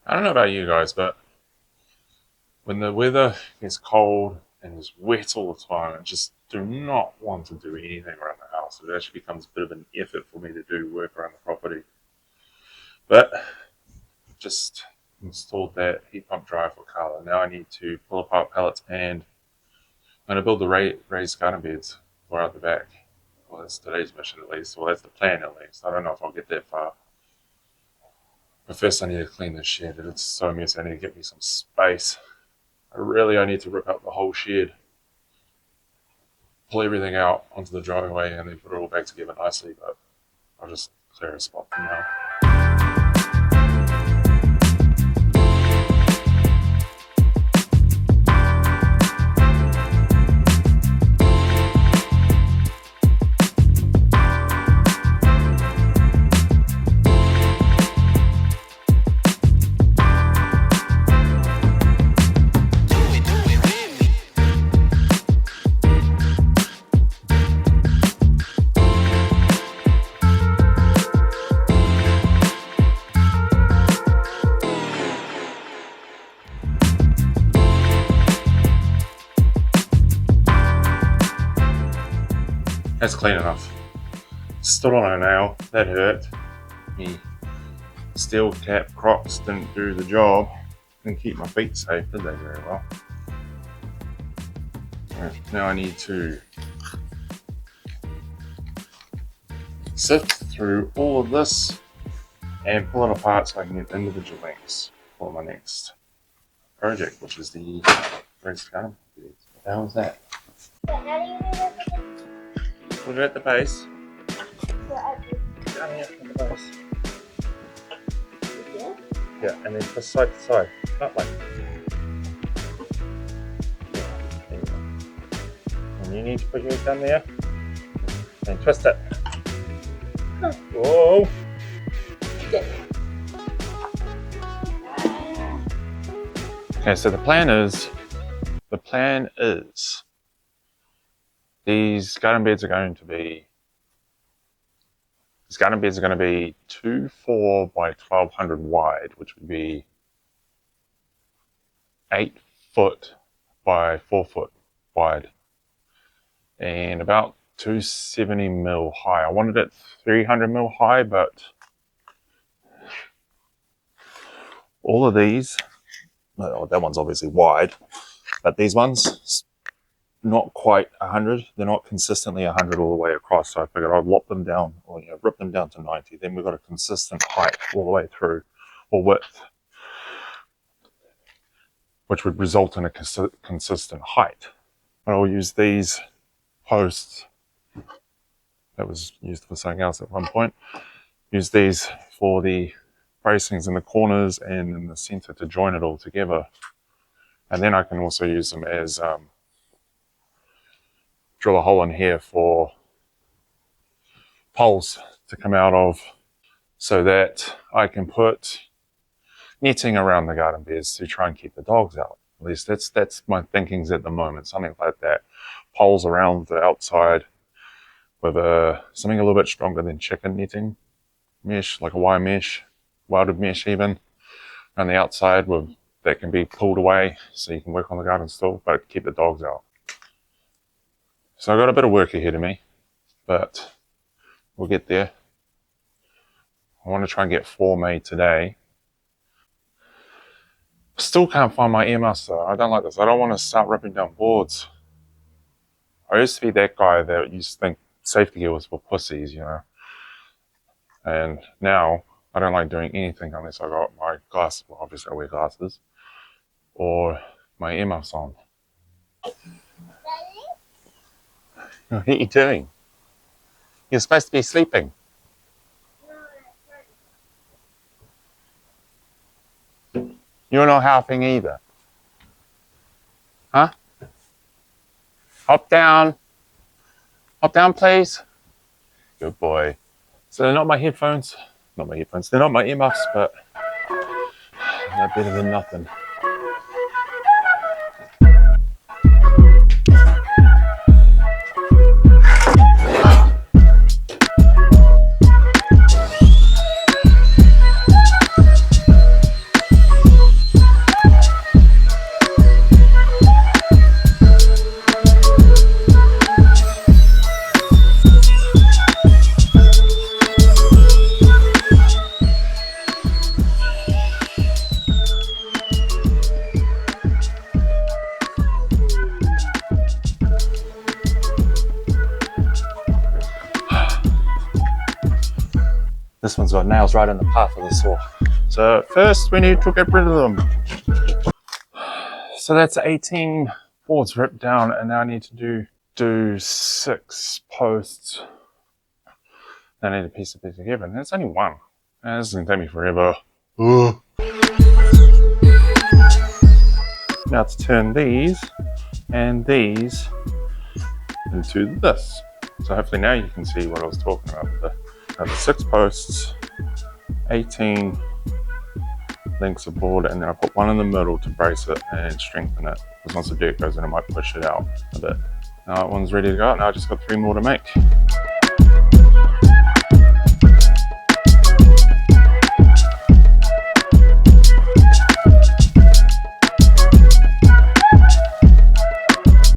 I don't know about you guys, but when the weather gets cold and is wet all the time, I just do not want to do anything around the house. It actually becomes a bit of an effort for me to do work around the property. But just installed that heat pump dryer for Carla. Now I need to pull apart pallets and I'm going to build the raised garden beds for out the back. Well, that's today's mission at least. Well, that's the plan at least. I don't know if I'll get that far. But first I need to clean this shed. It's so messy. I need to get me some space. I need to rip out the whole shed, pull everything out onto the driveway, and then put it all back together nicely. But I'll just clear a spot for now. That's clean enough. Stood on a nail, that hurt. The steel cap Crocs didn't do the job. Didn't keep my feet safe, did they very well? Right, now I need to sift through all of this and pull it apart so I can get individual links for my next project, which is the raised garden beds. What the hell is that? Put it at the base. Down here at the base. Yeah, and then just side to side. That way. There you go. And you need to put yours down there. And twist it. Whoa! Okay, so the plan is these garden beds are going to be 2 4 by 1200 wide, which would be 8 foot by 4 foot wide, and about 270 mil high. I wanted it 300 mil high, but all of these, well, that one's obviously wide, but these ones, not quite 100. They're not consistently 100 all the way across. So I figured I'd lop them down, or rip them down to 90. Then we've got a consistent height all the way through, or width, which would result in a consistent height. I'll use these posts that was used for something else at one point. Use these for the bracings in the corners and in the center to join it all together. And then I can also use them as drill a hole in here for poles to come out of, so that I can put netting around the garden beds to try and keep the dogs out. At least that's my thinkings at the moment, something like that. Poles around the outside with something a little bit stronger than chicken netting mesh, like a wire mesh, welded mesh even, on the outside that can be pulled away so you can work on the garden still, but keep the dogs out. So I've got a bit of work ahead of me, but we'll get there. I want to try and get 4 made today. Still can't find my earmuffs though. I don't like this. I don't want to start ripping down boards. I used to be that guy that used to think safety gear was for pussies, And now I don't like doing anything unless I got my glasses. Well, obviously I wear glasses, or my earmuffs on. What are you doing? You're supposed to be sleeping. You're not helping either. Huh? Hop down. Hop down, please. Good boy. So they're not my headphones. Not my headphones. They're not my earmuffs, but they're better than nothing. this one's got nails right in the path of the saw. So first we need to get rid of them. So that's 18 boards ripped down, and now I need to do 6 posts. I need to piece it together, and there's only one. And this is gonna take me forever. Now to turn these and these into this. So hopefully now you can see what I was talking about. The 6 posts, 18 lengths of board, and then I put one in the middle to brace it and strengthen it. Because once the dirt goes in, I might push it out a bit. Now that one's ready to go. Now I just got 3 more to make.